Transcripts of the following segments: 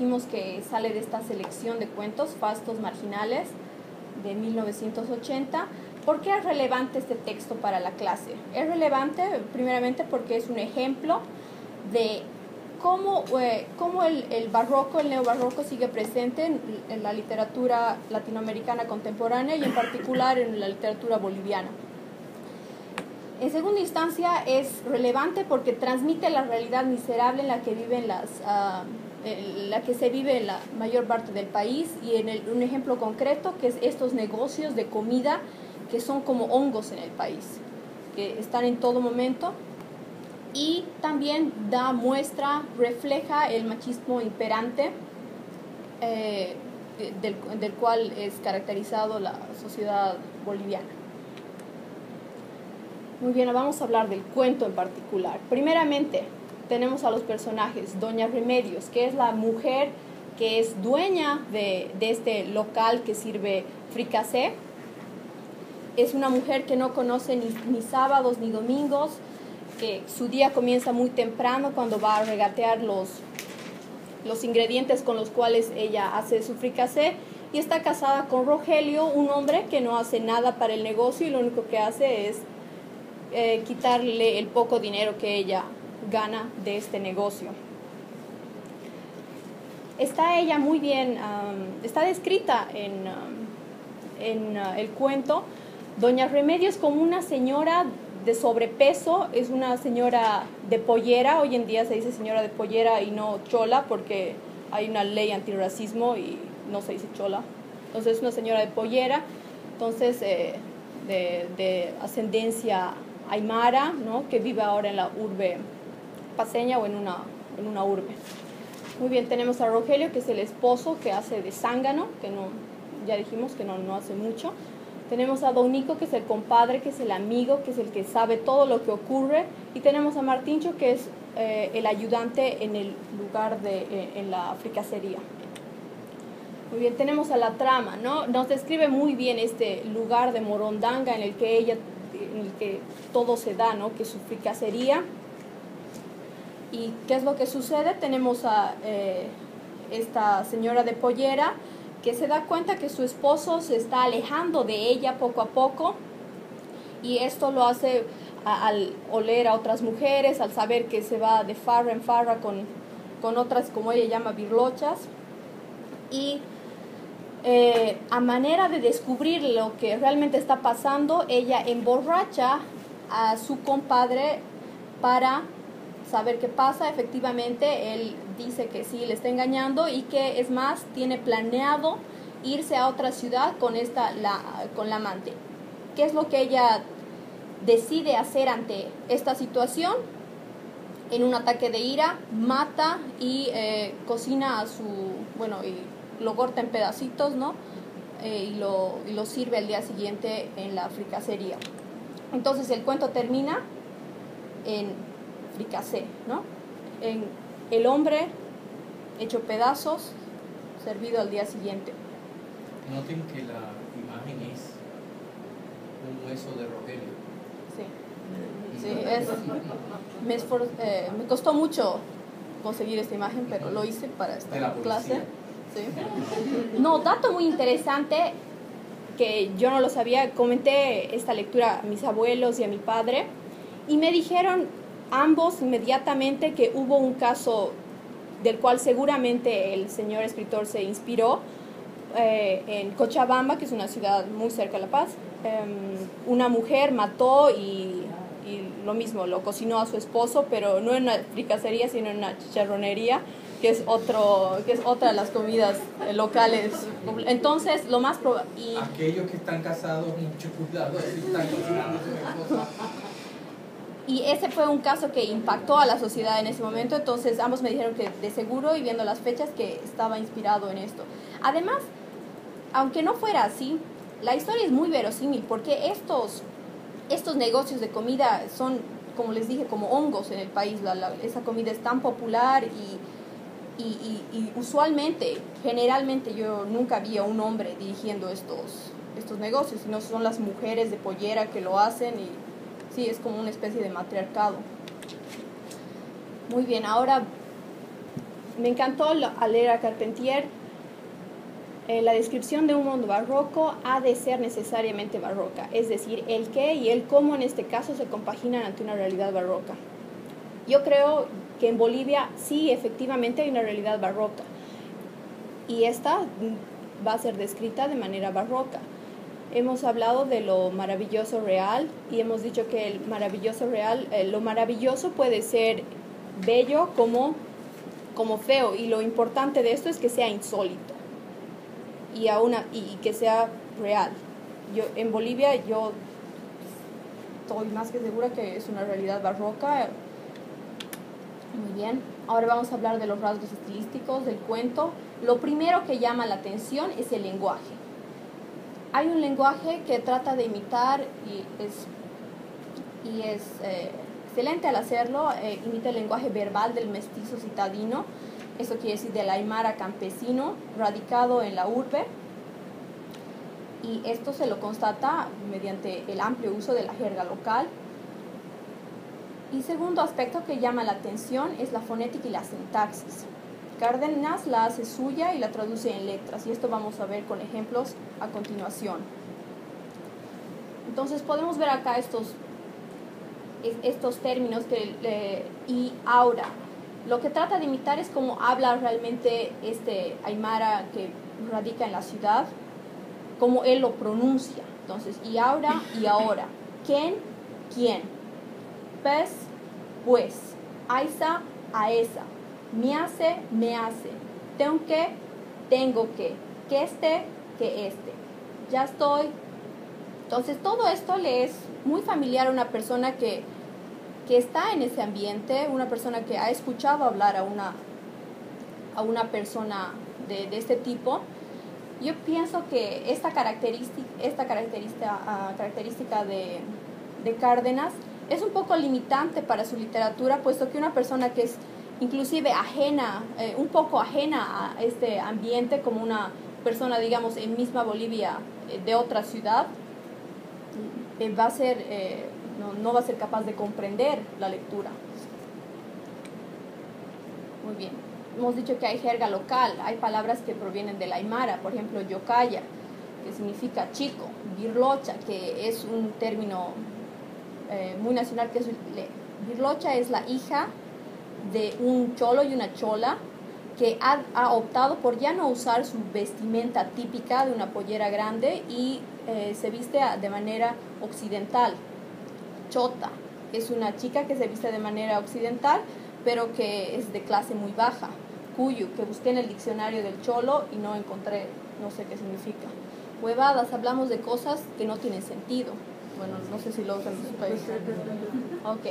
dijimos que sale de esta selección de cuentos, Fastos Marginales, de 1980. ¿Por qué es relevante este texto para la clase? Es relevante primeramente porque es un ejemplo de cómo el barroco, el neobarroco sigue presente en la literatura latinoamericana contemporánea y en particular en la literatura boliviana. En segunda instancia es relevante porque transmite la realidad miserable en la que viven la que se vive en la mayor parte del país, y un ejemplo concreto que es estos negocios de comida que son como hongos en el país, que están en todo momento, y también refleja el machismo imperante del cual es caracterizado la sociedad boliviana. Muy bien, vamos a hablar del cuento en particular. Primeramente, tenemos a los personajes. Doña Remedios, que es la mujer que es dueña de este local que sirve fricasé. Es una mujer que no conoce ni sábados ni domingos, que su día comienza muy temprano cuando va a regatear los ingredientes con los cuales ella hace su fricasé, y está casada con Rogelio, un hombre que no hace nada para el negocio y lo único que hace es quitarle el poco dinero que ella gana de este negocio. Está ella muy bien, está descrita en el cuento. Doña Remedios como una señora de sobrepeso, es una señora de pollera. Hoy en día se dice señora de pollera y no chola porque hay una ley antirracismo y no se dice chola. Entonces es una señora de pollera, entonces de ascendencia aymara, ¿no? Que vive ahora en la urbe paceña o en una urbe. Muy bien, tenemos a Rogelio, que es el esposo que hace de zángano, que no, ya dijimos que no hace mucho. Tenemos a Don Nico, que es el compadre, que es el amigo, que es el que sabe todo lo que ocurre. Y tenemos a Martincho, que es el ayudante en el lugar en la fricacería. Muy bien, tenemos a la trama, ¿no? Nos describe muy bien este lugar de Morondanga en el que todo se da, ¿no? Que es su fricacería. ¿Y qué es lo que sucede? Tenemos a esta señora de pollera que se da cuenta que su esposo se está alejando de ella poco a poco, y esto lo hace al oler a otras mujeres, al saber que se va de farra en farra con otras, como ella llama, birlochas. Y a manera de descubrir lo que realmente está pasando, ella emborracha a su compadre para saber qué pasa. Efectivamente, él dice que sí, le está engañando y que, es más, tiene planeado irse a otra ciudad con la amante. ¿Qué es lo que ella decide hacer ante esta situación? En un ataque de ira, mata y cocina y lo corta en pedacitos, ¿no? Y lo sirve al día siguiente en la fricacería. Entonces el cuento termina en fricasé, ¿no? En el hombre hecho pedazos, servido al día siguiente. Noten que la imagen es un hueso de Rogelio. Sí, me costó mucho conseguir esta imagen, pero lo hice para esta clase. Sí. No, dato muy interesante que yo no lo sabía. Comenté esta lectura a mis abuelos y a mi padre y me dijeron ambos inmediatamente que hubo un caso del cual seguramente el señor escritor se inspiró en Cochabamba, que es una ciudad muy cerca de La Paz. Una mujer mató y lo mismo, lo cocinó a su esposo, pero no en una fricacería, sino en una chicharronería, que es otra de las comidas locales. Entonces, lo más probable... Aquellos que están casados, mucho cuidado, están cocinando a su esposa. Y ese fue un caso que impactó a la sociedad en ese momento. Entonces ambos me dijeron que de seguro, y viendo las fechas, que estaba inspirado en esto. Además, aunque no fuera así, la historia es muy verosímil, porque estos negocios de comida son, como les dije, como hongos en el país. Esa comida es tan popular y usualmente, generalmente, yo nunca vi a un hombre dirigiendo estos negocios, sino son las mujeres de pollera que lo hacen, y sí, es como una especie de matriarcado. Muy bien, ahora me encantó al leer a Carpentier. La descripción de un mundo barroco ha de ser necesariamente barroca, es decir, el qué y el cómo en este caso se compaginan ante una realidad barroca. Yo creo que en Bolivia sí, efectivamente hay una realidad barroca, y esta va a ser descrita de manera barroca. Hemos hablado de lo maravilloso real y hemos dicho que el maravilloso real, lo maravilloso puede ser bello como feo, y lo importante de esto es que sea insólito y que sea real. En Bolivia yo estoy más que segura que es una realidad barroca. Muy bien, ahora vamos a hablar de los rasgos estilísticos del cuento. Lo primero que llama la atención es el lenguaje. Hay un lenguaje que trata de imitar y es excelente al hacerlo. Imita el lenguaje verbal del mestizo citadino, eso quiere decir del aymara campesino radicado en la urbe, y esto se lo constata mediante el amplio uso de la jerga local. Y segundo aspecto que llama la atención es la fonética y la sintaxis. Cárdenas la hace suya y la traduce en letras, y esto vamos a ver con ejemplos a continuación. Entonces podemos ver acá estos términos y aura. Lo que trata de imitar es cómo habla realmente este aymara que radica en la ciudad, cómo él lo pronuncia. Entonces, y ahora y ahora. ¿Quién? ¿Quién? Pues, pues. Aisa, a esa. Me hace, me hace. Tengo que. Que este. Ya estoy. Entonces, todo esto le es muy familiar a una persona que está en ese ambiente, una persona que ha escuchado hablar a una persona de este tipo. Yo pienso que esta característica de Cárdenas es un poco limitante para su literatura, puesto que una persona que es inclusive un poco ajena a este ambiente, como una persona, digamos, en misma Bolivia, de otra ciudad, no va a ser capaz de comprender la lectura. Muy bien. Hemos dicho que hay jerga local, hay palabras que provienen del aymara, por ejemplo, yocaya, que significa chico, birlocha, que es un término muy nacional, birlocha es la hija de un cholo y una chola que ha optado por ya no usar su vestimenta típica de una pollera grande y se viste de manera occidental. Chota es una chica que se viste de manera occidental, pero que es de clase muy baja. Cuyu, que busqué en el diccionario del cholo y no encontré, no sé qué significa. Huevadas, hablamos de cosas que no tienen sentido. Bueno, no sé si lo usan en sus países. Ok.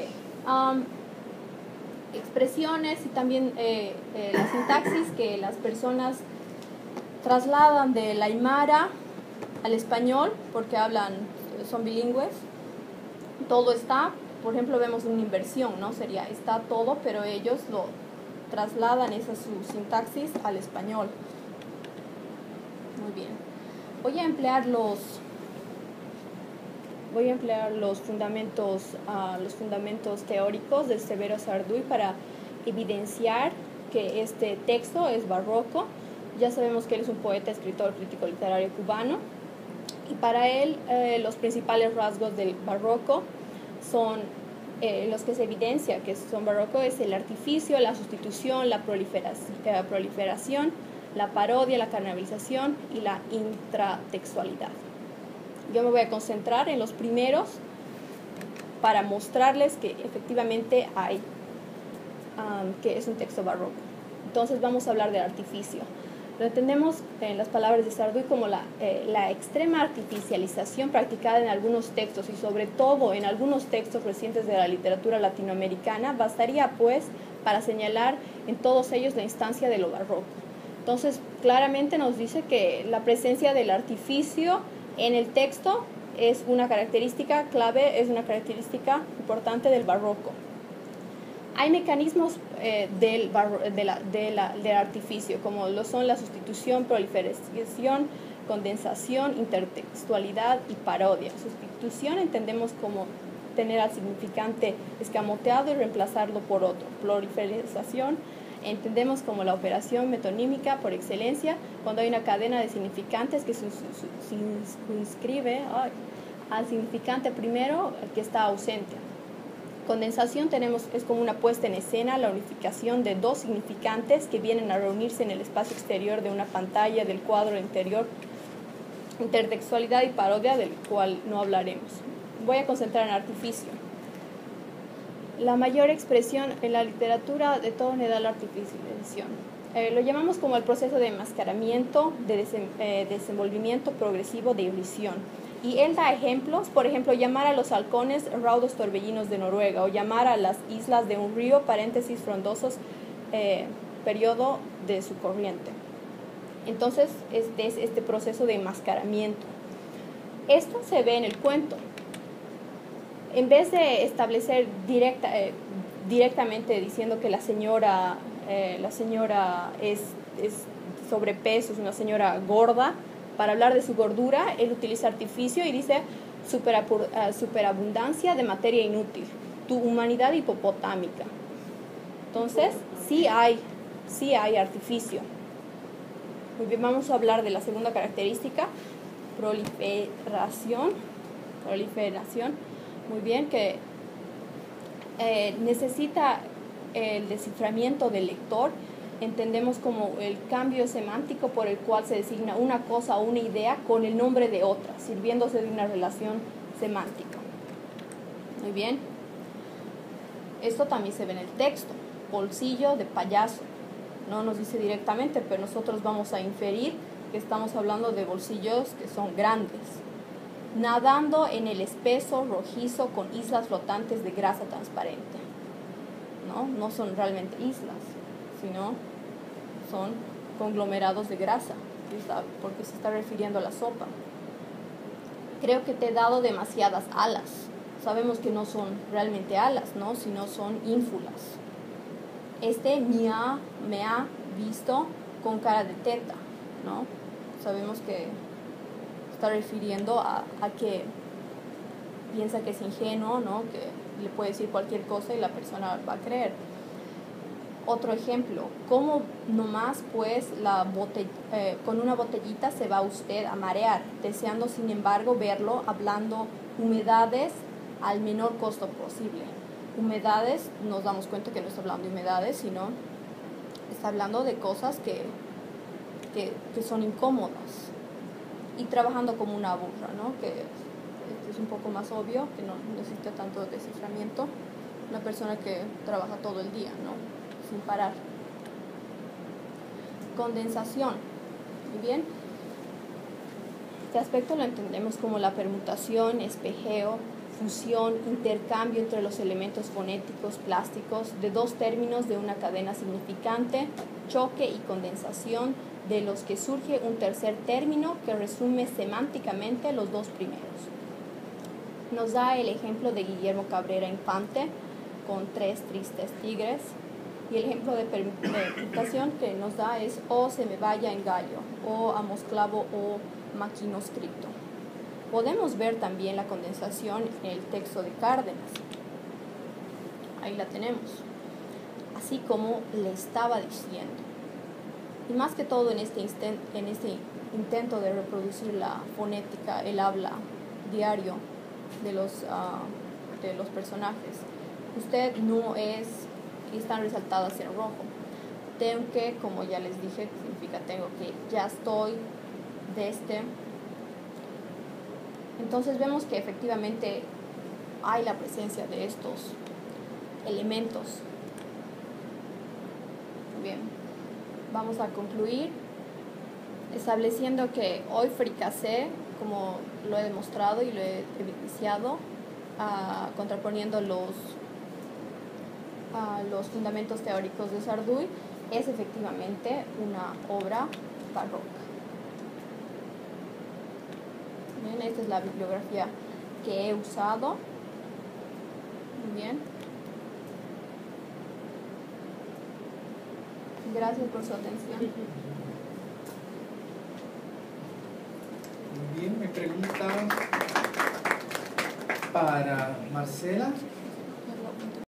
Expresiones y también la sintaxis que las personas trasladan del aymara al español, porque son bilingües. Todo está, por ejemplo, vemos una inversión, ¿no? Sería está todo, pero ellos lo trasladan esa su sintaxis al español. Muy bien. Voy a emplear los fundamentos teóricos de Severo Sarduy para evidenciar que este texto es barroco. Ya sabemos que él es un poeta, escritor, crítico literario cubano, y para él los principales rasgos del barroco son los que se evidencia que son barroco: es el artificio, la sustitución, la proliferación, la parodia, la carnavalización y la intratextualidad. Yo me voy a concentrar en los primeros para mostrarles que efectivamente que es un texto barroco. Entonces vamos a hablar del artificio. Lo entendemos en las palabras de Sarduy como la extrema artificialización practicada en algunos textos, y sobre todo en algunos textos recientes de la literatura latinoamericana. Bastaría pues para señalar en todos ellos la instancia de lo barroco. Entonces claramente nos dice que la presencia del artificio en el texto es una característica clave, es una característica importante del barroco. Hay mecanismos del artificio, como lo son la sustitución, proliferación, condensación, intertextualidad y parodia. Sustitución entendemos como tener al significante escamoteado y reemplazarlo por otro. Proliferación entendemos como la operación metonímica por excelencia, cuando hay una cadena de significantes que circunscribe al significante primero que está ausente. Condensación es como una puesta en escena, la unificación de dos significantes que vienen a reunirse en el espacio exterior de una pantalla del cuadro interior. Intertextualidad y parodia, del cual no hablaremos. Voy a concentrar en artificio. La mayor expresión en la literatura de todo le da la artificialización. Lo llamamos como el proceso de enmascaramiento, de desenvolvimiento progresivo de irrisión. Y él da ejemplos, por ejemplo, llamar a los halcones raudos torbellinos de Noruega, o llamar a las islas de un río, paréntesis frondosos, periodo de su corriente. Entonces, es este proceso de enmascaramiento. Esto se ve en el cuento. En vez de establecer directamente diciendo que la señora es sobrepeso, es una señora gorda, para hablar de su gordura, él utiliza artificio y dice superabundancia de materia inútil, tu humanidad hipopotámica. Entonces, sí hay artificio. Muy bien, vamos a hablar de la segunda característica, proliferación. Muy bien, que necesita el desciframiento del lector. Entendemos como el cambio semántico por el cual se designa una cosa o una idea con el nombre de otra, sirviéndose de una relación semántica. Muy bien. Esto también se ve en el texto. Bolsillo de payaso. No nos dice directamente, pero nosotros vamos a inferir que estamos hablando de bolsillos que son grandes. Nadando en el espeso rojizo con islas flotantes de grasa transparente. No son realmente islas, sino son conglomerados de grasa, porque se está refiriendo a la sopa. Creo que te he dado demasiadas alas. Sabemos que no son realmente alas, ¿no? Sino son ínfulas. Me ha visto con cara de teta, ¿no? Sabemos que está refiriendo a que piensa que es ingenuo, ¿no? Que le puede decir cualquier cosa y la persona va a creer. Otro ejemplo, ¿cómo nomás pues con una botellita se va usted a marear, deseando sin embargo verlo hablando humedades al menor costo posible? Humedades, nos damos cuenta que no está hablando de humedades, sino está hablando de cosas que son incómodas. Y trabajando como una burra, ¿no? Que es un poco más obvio, que no necesita tanto desciframiento. Una persona que trabaja todo el día, ¿no? Sin parar. Condensación. Muy bien. Este aspecto lo entendemos como la permutación, espejeo, fusión, intercambio entre los elementos fonéticos plásticos de dos términos de una cadena significante, choque y condensación, de los que surge un tercer término que resume semánticamente los dos primeros. Nos da el ejemplo de Guillermo Cabrera Infante con 3 tristes tigres, y el ejemplo de permutación que nos da es o se me vaya en gallo, o amosclavo o maquinoscripto. Podemos ver también la condensación en el texto de Cárdenas. Ahí la tenemos. Así como le estaba diciendo. Y más que todo en este intento de reproducir la fonética, el habla diario de los personajes. Usted no es, y están resaltadas en rojo. Tengo que, como ya les dije, significa tengo que, ya estoy, desde. Entonces vemos que efectivamente hay la presencia de estos elementos. Bien. Vamos a concluir estableciendo que hoy fricasé, como lo he demostrado y lo he evidenciado, contraponiendo los fundamentos teóricos de Sarduy, es efectivamente una obra barroca. Bien, esta es la bibliografía que he usado. Muy bien. Gracias por su atención. Muy bien, me pregunta para Marcela.